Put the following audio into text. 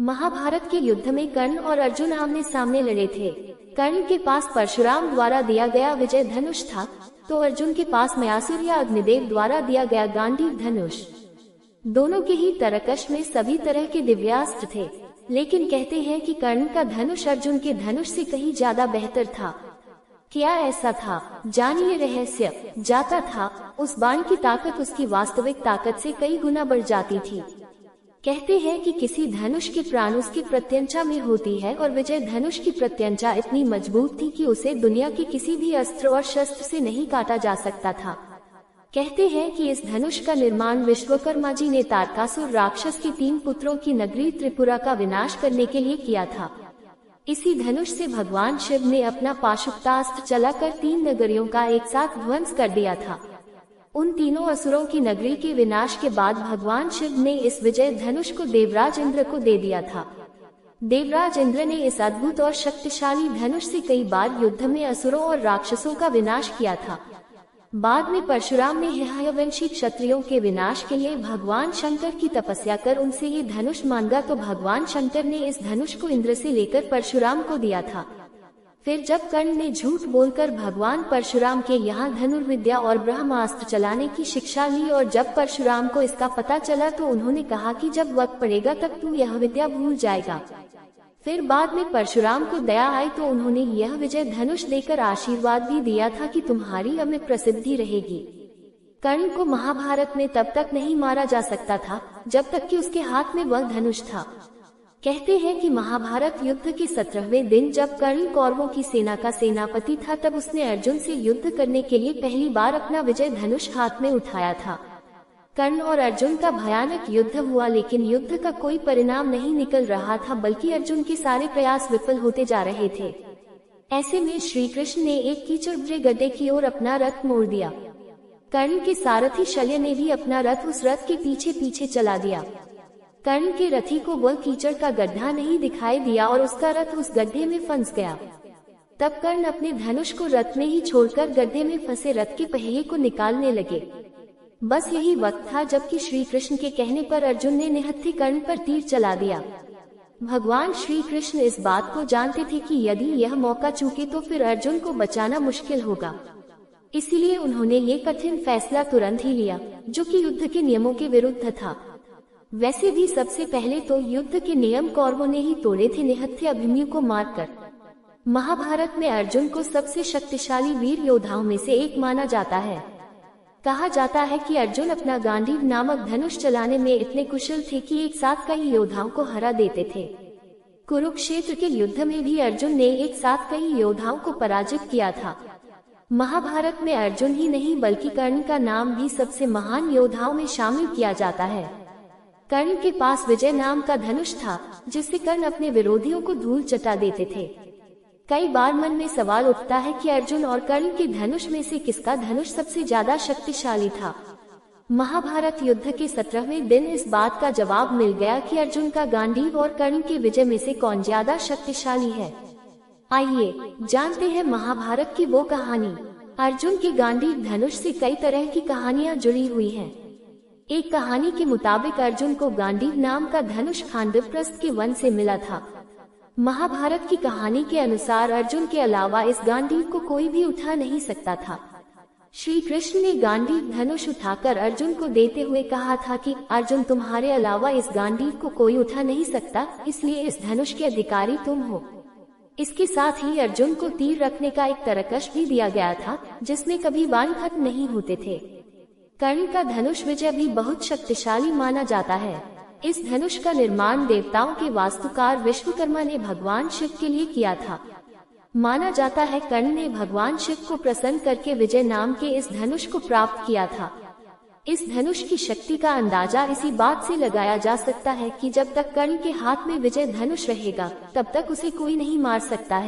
महाभारत के युद्ध में कर्ण और अर्जुन आमने सामने लड़े थे। कर्ण के पास परशुराम द्वारा दिया गया विजय धनुष था, तो अर्जुन के पास मयासुर या अग्निदेव द्वारा दिया गया गांडीव धनुष। दोनों के ही तरकश में सभी तरह के दिव्यास्त्र थे, लेकिन कहते हैं कि कर्ण का धनुष अर्जुन के धनुष से कहीं ज्यादा बेहतर था। क्या ऐसा था? जानिए रहस्य। जाता था, उस बाण की ताकत उसकी वास्तविक ताकत से कई गुना बढ़ जाती थी। कहते हैं कि किसी धनुष के प्राण उसकी प्रत्यंचा में होती है और विजय धनुष की प्रत्यंचा इतनी मजबूत थी कि उसे दुनिया के किसी भी अस्त्र और शस्त्र से नहीं काटा जा सकता था। कहते हैं कि इस धनुष का निर्माण विश्वकर्मा जी ने तारकासुर राक्षस के 3 पुत्रों की नगरी त्रिपुरा का विनाश करने के लिए किया था। इसी धनुष से भगवान शिव ने अपना पाशुपतास्त्र चलाकर 3 नगरियों का एक साथ ध्वंस कर दिया था। उन तीनों असुरों की नगरी के विनाश के बाद भगवान शिव ने इस विजय धनुष को देवराज इंद्र को दे दिया था। देवराज इंद्र ने इस अद्भुत और शक्तिशाली धनुष से कई बार युद्ध में असुरों और राक्षसों का विनाश किया था। बाद में परशुराम ने हयवंशी क्षत्रियों के विनाश के लिए भगवान शंकर की तपस्या कर उनसे ये धनुष मांगा, तो भगवान शंकर ने इस धनुष को इंद्र से लेकर परशुराम को दिया था। फिर जब कर्ण ने झूठ बोलकर भगवान परशुराम के यहाँ धनुर्विद्या और ब्रह्मास्त्र चलाने की शिक्षा ली, और जब परशुराम को इसका पता चला तो उन्होंने कहा कि जब वक्त पड़ेगा तब तू यह विद्या भूल जाएगा। फिर बाद में परशुराम को दया आई तो उन्होंने यह विजय धनुष देकर आशीर्वाद भी दिया था कि तुम्हारी अमित प्रसिद्धि रहेगी। कर्ण को महाभारत में तब तक नहीं मारा जा सकता था जब तक कि उसके हाथ में वह धनुष था। कहते हैं कि महाभारत युद्ध के 17वें दिन जब कर्ण कौरवों की सेना का सेनापति था, तब उसने अर्जुन से युद्ध करने के लिए पहली बार अपना विजय धनुष हाथ में उठाया था। कर्ण और अर्जुन का भयानक युद्ध हुआ, लेकिन युद्ध का कोई परिणाम नहीं निकल रहा था, बल्कि अर्जुन के सारे प्रयास विफल होते जा रहे थे। ऐसे में श्री कृष्ण ने एक कीचड़ भरे गड्ढे की ओर अपना रथ मोड़ दिया। कर्ण के सारथी शल्य ने भी अपना रथ उस रथ के पीछे पीछे चला दिया। कर्ण के रथी को वह कीचड़ का गड्ढा नहीं दिखाई दिया और उसका रथ उस गड्ढे में फंस गया। तब कर्ण अपने धनुष को रथ में ही छोड़कर गड्ढे में फंसे रथ के पहिए को निकालने लगे। बस यही वक्त था जबकि श्री कृष्ण के कहने पर अर्जुन ने निहत्थे कर्ण पर तीर चला दिया। भगवान श्री कृष्ण इस बात को जानते थे कि यदि यह मौका चूके तो फिर अर्जुन को बचाना मुश्किल होगा। इसीलिए उन्होंने ये कठिन फैसला तुरंत ही लिया, जो कि युद्ध के नियमों के विरुद्ध था। वैसे भी सबसे पहले तो युद्ध के नियम कौरवों ने ही तोड़े थे, निहत्थे अभिमन्यु को मारकर। महाभारत में अर्जुन को सबसे शक्तिशाली वीर योद्धाओं में से एक माना जाता है। कहा जाता है कि अर्जुन अपना गांडीव नामक धनुष चलाने में इतने कुशल थे कि एक साथ कई योद्धाओं को हरा देते थे। कुरुक्षेत्र के युद्ध में भी अर्जुन ने एक साथ कई योद्धाओं को पराजित किया था। महाभारत में अर्जुन ही नहीं बल्कि कर्ण का नाम भी सबसे महान योद्धाओं में शामिल किया जाता है। कर्ण के पास विजय नाम का धनुष था, जिससे कर्ण अपने विरोधियों को धूल चटा देते थे। कई बार मन में सवाल उठता है कि अर्जुन और कर्ण के धनुष में से किसका धनुष सबसे ज्यादा शक्तिशाली था। महाभारत युद्ध के 17वें दिन इस बात का जवाब मिल गया कि अर्जुन का गांडीव और कर्ण के विजय में से कौन ज्यादा शक्तिशाली है। आइए जानते हैं महाभारत की वो कहानी। अर्जुन के गांडीव धनुष से कई तरह की कहानियां जुड़ी हुई हैं। एक कहानी के मुताबिक अर्जुन को गांडीव नाम का धनुष खांडवप्रस्थ के वन से मिला था। महाभारत की कहानी के अनुसार अर्जुन के अलावा इस गांडीव को कोई भी उठा नहीं सकता था। श्री कृष्ण ने गांडीव धनुष उठाकर अर्जुन को देते हुए कहा था कि अर्जुन, तुम्हारे अलावा इस गांडीव को कोई उठा नहीं सकता, इसलिए इस धनुष के अधिकारी तुम हो। इसके साथ ही अर्जुन को तीर रखने का एक तरकश भी दिया गया था, जिसमें कभी बाण खत्म नहीं होते थे। कर्ण का धनुष विजय भी बहुत शक्तिशाली माना जाता है। इस धनुष का निर्माण देवताओं के वास्तुकार विश्वकर्मा ने भगवान शिव के लिए किया था। माना जाता है कर्ण ने भगवान शिव को प्रसन्न करके विजय नाम के इस धनुष को प्राप्त किया था। इस धनुष की शक्ति का अंदाजा इसी बात से लगाया जा सकता है कि जब तक कर्ण के हाथ में विजय धनुष रहेगा, तब तक उसे कोई नहीं मार सकता है।